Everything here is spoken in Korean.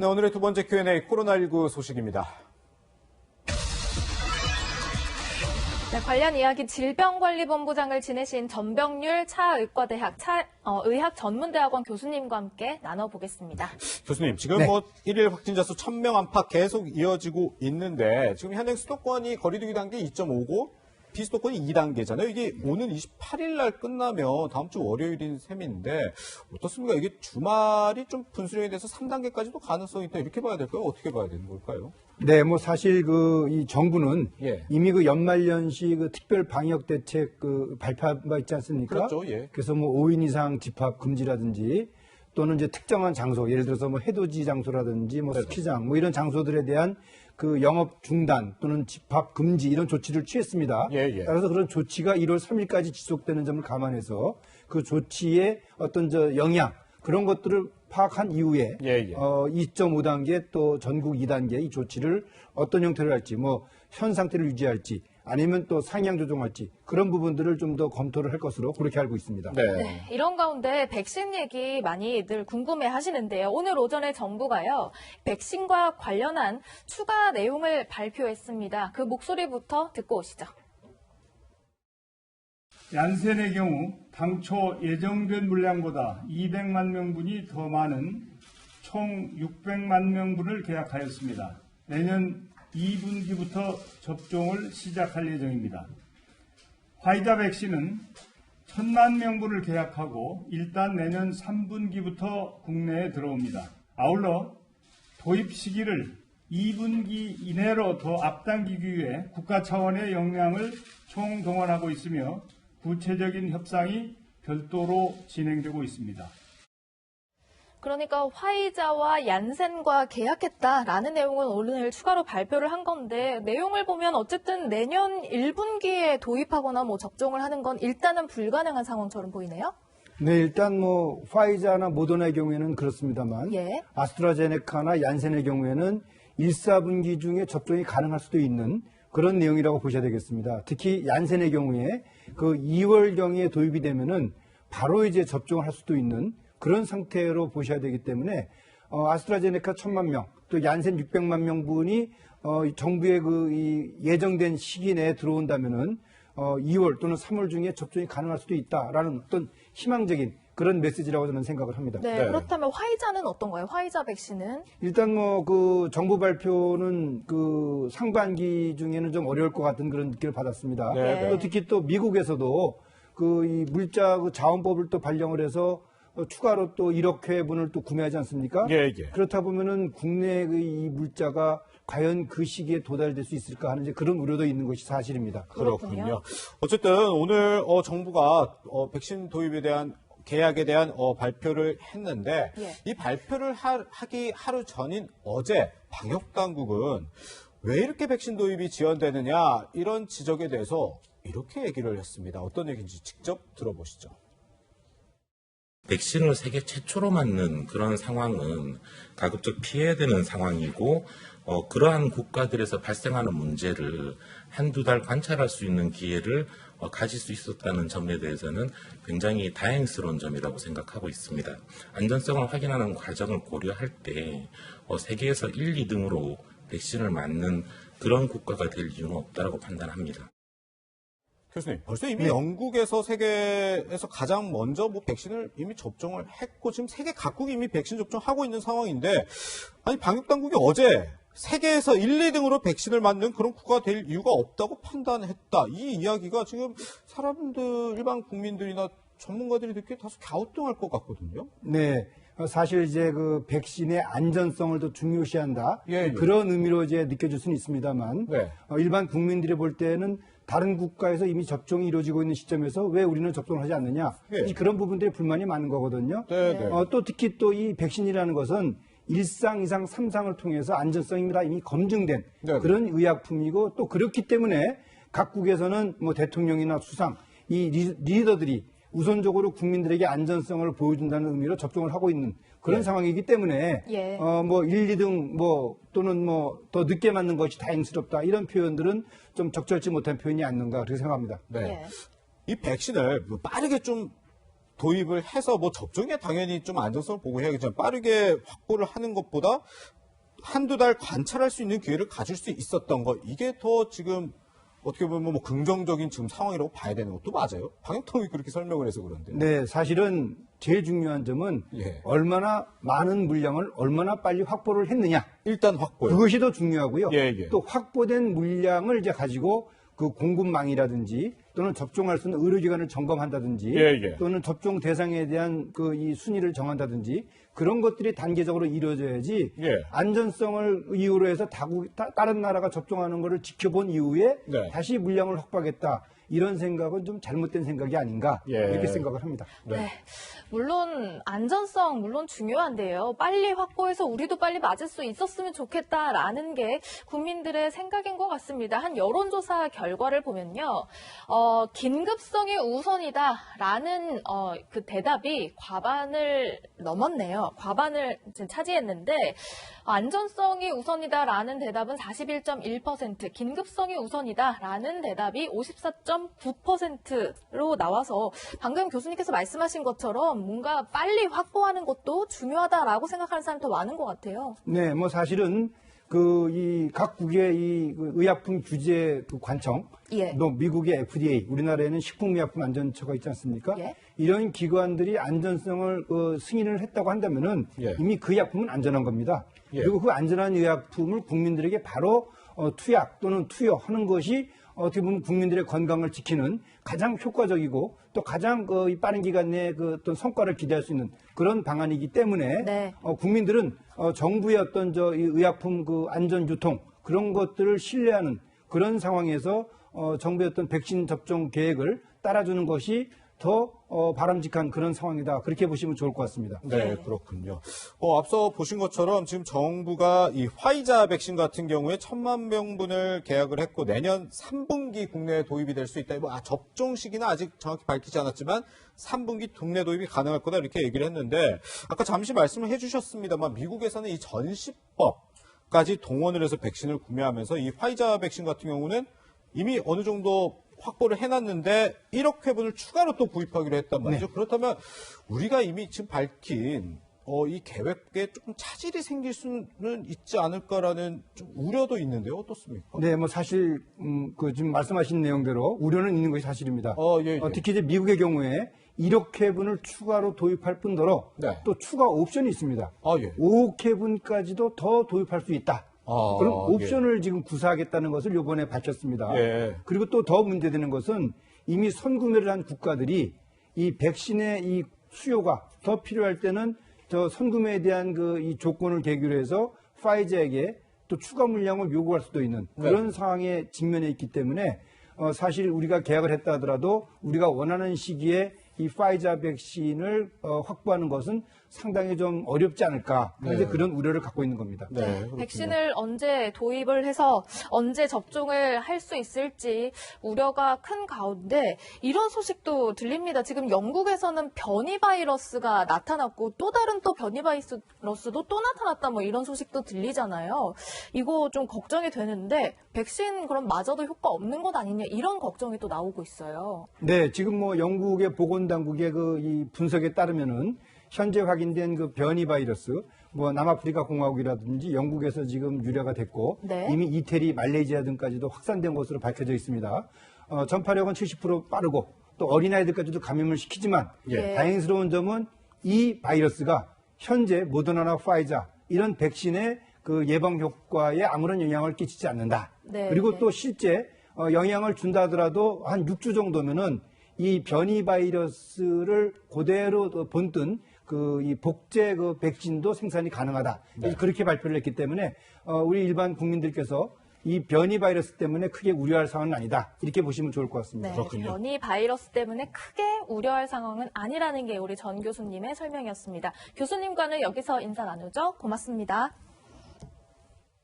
네, 오늘의 두 번째 Q&A 코로나19 소식입니다. 네, 관련 이야기 질병관리본부장을 지내신 전병률 차의과대학 의학전문대학원 교수님과 함께 나눠보겠습니다. 교수님, 지금 네. 1일 확진자 수 1,000명 안팎 계속 이어지고 있는데 지금 현행 수도권이 거리두기 단계 2.5고 비수도권이 2단계잖아요. 이게 오는 28일 날 끝나면 다음 주 월요일인 셈인데 어떻습니까? 이게 주말이 좀 분수령이 돼서 3단계까지도 가능성이 있다. 이렇게 봐야 될까요? 어떻게 봐야 되는 걸까요? 네, 뭐 사실 이 정부는 예. 이미 연말연시 특별 방역 대책 발표한 바 있지 않습니까? 그렇죠, 예. 그래서 5인 이상 집합 금지라든지 또는 이제 특정한 장소, 예를 들어서 해돋이 장소라든지 스키장 이런 장소들에 대한 영업 중단 또는 집합 금지 이런 조치를 취했습니다. 예, 예. 따라서 그런 조치가 1월 3일까지 지속되는 점을 감안해서 그 조치의 어떤 영향 그런 것들을 파악한 이후에 예, 예. 2.5단계 또 전국 2단계 이 조치를 어떤 형태로 할지 현 상태를 유지할지 아니면 또 상향 조정할지 그런 부분들을 좀 더 검토를 할 것으로 그렇게 알고 있습니다. 네. 네, 이런 가운데 백신 얘기 많이들 궁금해 하시는데요. 오늘 오전에 정부가요, 백신과 관련한 추가 내용을 발표했습니다. 그 목소리부터 듣고 오시죠. 얀센의 경우 당초 예정된 물량보다 200만 명분이 더 많은 총 600만 명분을 계약하였습니다. 내년 2분기부터 접종을 시작할 예정입니다. 화이자 백신은 1,000만 명분을 계약하고 일단 내년 3분기부터 국내에 들어옵니다. 아울러 도입 시기를 2분기 이내로 더 앞당기기 위해 국가 차원의 역량을 총동원하고 있으며 구체적인 협상이 별도로 진행되고 있습니다. 그러니까 화이자와 얀센과 계약했다라는 내용은 오늘 추가로 발표를 한 건데 내용을 보면 어쨌든 내년 1분기에 도입하거나 접종을 하는 건 일단은 불가능한 상황처럼 보이네요. 네, 일단 화이자나 모더나의 경우에는 그렇습니다만 예. 아스트라제네카나 얀센의 경우에는 1, 4분기 중에 접종이 가능할 수도 있는 그런 내용이라고 보셔야 되겠습니다. 특히 얀센의 경우에 2월경에 도입이 되면은 바로 이제 접종을 할 수도 있는 그런 상태로 보셔야 되기 때문에 아스트라제네카 1,000만 명, 또 얀센 600만 명분이 정부의 이 예정된 시기 내에 들어온다면은 2월 또는 3월 중에 접종이 가능할 수도 있다라는 어떤 희망적인 그런 메시지라고 저는 생각을 합니다. 네, 네. 그렇다면 화이자는 어떤가요? 화이자 백신은? 일단 정부 발표는 상반기 중에는 좀 어려울 것 같은 그런 느낌을 받았습니다. 네, 네. 또 특히 또 미국에서도 이 물자 자원법을 또 발령을 해서 추가로 또 1억 회분을 또 구매하지 않습니까? 예, 예. 그렇다 보면은 국내의 이 물자가 과연 그 시기에 도달될 수 있을까 하는 이제 그런 우려도 있는 것이 사실입니다. 그렇군요. 어쨌든 오늘 정부가 백신 도입에 대한 계약에 대한 발표를 했는데 예. 이 발표를 하기 하루 전인 어제 방역당국은 왜 이렇게 백신 도입이 지연되느냐 이런 지적에 대해서 이렇게 얘기를 했습니다. 어떤 얘기인지 직접 들어보시죠. 백신을 세계 최초로 맞는 그런 상황은 가급적 피해야 되는 상황이고 그러한 국가들에서 발생하는 문제를 한두 달 관찰할 수 있는 기회를 가질 수 있었다는 점에 대해서는 굉장히 다행스러운 점이라고 생각하고 있습니다. 안전성을 확인하는 과정을 고려할 때 세계에서 1, 2등으로 백신을 맞는 그런 국가가 될 이유는 없다고 판단합니다. 교수님, 벌써 이미 영국에서 세계에서 가장 먼저 백신을 이미 접종을 했고 지금 세계 각국이 이미 백신 접종하고 있는 상황인데 아니 방역당국이 어제 세계에서 1, 2등으로 백신을 맞는 그런 국가가 될 이유가 없다고 판단했다. 이 이야기가 지금 사람들, 일반 국민들이나 전문가들이 듣기에 다소 갸우뚱할 것 같거든요. 네. 사실 이제 백신의 안전성을 더 중요시한다. 예, 예. 그런 의미로 이제 느껴질 수는 있습니다만 네. 일반 국민들이 볼 때는 다른 국가에서 이미 접종이 이루어지고 있는 시점에서 왜 우리는 접종을 하지 않느냐. 예. 그런 부분들이 불만이 많은 거거든요. 네, 네. 또 특히 또 이 백신이라는 것은 1상, 2상, 3상을 통해서 안전성이 다 이미 검증된 네, 네. 그런 의약품이고 또 그렇기 때문에 각국에서는 대통령이나 수상, 이 리더들이 우선적으로 국민들에게 안전성을 보여준다는 의미로 접종을 하고 있는 그런 네. 상황이기 때문에 예. 1, 2등 또는 더 늦게 맞는 것이 다행스럽다 이런 표현들은 좀 적절치 못한 표현이 아닌가 그렇게 생각합니다. 네. 예. 이 백신을 빠르게 좀 도입을 해서 뭐 접종에 당연히 좀 안정성을 보고 해야겠지만 빠르게 확보를 하는 것보다 한두 달 관찰할 수 있는 기회를 가질 수 있었던 거 이게 더 지금 어떻게 보면 뭐 긍정적인 지금 상황이라고 봐야 되는 것도 맞아요. 방역당국이 그렇게 설명을 해서 그런데. 네, 사실은 제일 중요한 점은 예. 얼마나 많은 물량을 얼마나 빨리 확보를 했느냐. 일단 확보요. 그것이 더 중요하고요. 예, 예. 또 확보된 물량을 이제 가지고 그 공급망이라든지 또는 접종할 수 있는 의료기관을 점검한다든지 예, 예. 또는 접종 대상에 대한 그 이 순위를 정한다든지 그런 것들이 단계적으로 이루어져야지 예. 안전성을 이유로 해서 다른 나라가 접종하는 것을 지켜본 이후에 네. 다시 물량을 확보하겠다. 이런 생각은 좀 잘못된 생각이 아닌가 예. 이렇게 생각을 합니다. 네. 물론 안전성 물론 중요한데요. 빨리 확보해서 우리도 빨리 맞을 수 있었으면 좋겠다라는 게 국민들의 생각인 것 같습니다. 한 여론조사 결과를 보면요. 긴급성이 우선이다라는 그 대답이 과반을 넘었네요. 과반을 차지했는데 안전성이 우선이다라는 대답은 41.1%, 긴급성이 우선이다라는 대답이 54.9%로 나와서 방금 교수님께서 말씀하신 것처럼 뭔가 빨리 확보하는 것도 중요하다라고 생각하는 사람이 더 많은 것 같아요. 네, 뭐 사실은 이 각국의 그 의약품 규제 그 관청, 예. 또 미국의 FDA, 우리나라에는 식품의약품안전처가 있지 않습니까? 예. 이런 기관들이 안전성을 승인을 했다고 한다면은 예. 이미 그 약품은 안전한 겁니다. 예. 그리고 그 안전한 의약품을 국민들에게 바로 투약 또는 투여하는 것이 어떻게 보면 국민들의 건강을 지키는 가장 효과적이고 또 가장 이 빠른 기간 내에 그 어떤 성과를 기대할 수 있는 그런 방안이기 때문에 네. 국민들은 정부의 어떤 이 의약품 그 안전 유통 그런 것들을 신뢰하는 그런 상황에서 정부의 어떤 백신 접종 계획을 따라주는 것이 더 바람직한 그런 상황이다. 그렇게 보시면 좋을 것 같습니다. 네, 그렇군요. 앞서 보신 것처럼 지금 정부가 이 화이자 백신 같은 경우에 1,000만 명분을 계약을 했고 내년 3분기 국내에 도입이 될 수 있다. 접종 시기는 아직 정확히 밝히지 않았지만 3분기 국내 도입이 가능할 거다 이렇게 얘기를 했는데 아까 잠시 말씀을 해주셨습니다만 미국에서는 이 전시법까지 동원을 해서 백신을 구매하면서 이 화이자 백신 같은 경우는 이미 어느 정도 확보를 해놨는데 1억 회분을 추가로 또 구입하기로 했단 말이죠. 네. 그렇다면 우리가 이미 지금 밝힌 이 계획에 조금 차질이 생길 수는 있지 않을까라는 좀 우려도 있는데요. 어떻습니까? 네, 뭐 사실 그 지금 말씀하신 내용대로 우려는 있는 것이 사실입니다. 예, 예. 특히 이제 미국의 경우에 1억 회분을 추가로 도입할 뿐더러 네. 또 추가 옵션이 있습니다. 예. 5억 회분까지도 더 도입할 수 있다. 그런 옵션을 예. 지금 구사하겠다는 것을 이번에 밝혔습니다. 예. 그리고 또 더 문제되는 것은 이미 선구매를 한 국가들이 이 백신의 이 수요가 더 필요할 때는 저 선구매에 대한 이 조건을 계기로 해서 파이저에게 또 추가 물량을 요구할 수도 있는 그런 상황에 직면해 있기 때문에 사실 우리가 계약을 했다 하더라도 우리가 원하는 시기에 이 파이자 백신을 확보하는 것은 상당히 좀 어렵지 않을까. 이제 그런 우려를 갖고 있는 겁니다. 네, 그렇군요. 백신을 언제 도입을 해서 언제 접종을 할 수 있을지 우려가 큰 가운데 이런 소식도 들립니다. 지금 영국에서는 변이 바이러스가 나타났고 또 다른 또 변이 바이러스도 또 나타났다 뭐 이런 소식도 들리잖아요. 이거 좀 걱정이 되는데 백신 그럼 마저도 효과 없는 것 아니냐 이런 걱정이 또 나오고 있어요. 네, 지금 뭐 영국의 보건당국의 이 분석에 따르면은 현재 확인된 그 변이 바이러스, 뭐 남아프리카 공화국이라든지 영국에서 지금 유래가 됐고 네. 이미 이태리, 말레이시아 등까지도 확산된 것으로 밝혀져 있습니다. 전파력은 70% 빠르고 또 어린아이들까지도 감염을 시키지만 예. 다행스러운 점은 이 바이러스가 현재 모더나나 파이자 이런 백신의 그 예방 효과에 아무런 영향을 끼치지 않는다. 네. 그리고 또 실제 영향을 준다 하더라도 한 6주 정도면은 이 변이 바이러스를 그대로 본뜬 이 복제 백신도 생산이 가능하다. 그렇게 발표를 했기 때문에 우리 일반 국민들께서 이 변이 바이러스 때문에 크게 우려할 상황은 아니다. 이렇게 보시면 좋을 것 같습니다. 네, 그렇군요. 변이 바이러스 때문에 크게 우려할 상황은 아니라는 게 우리 전 교수님의 설명이었습니다. 교수님과는 여기서 인사 나누죠. 고맙습니다.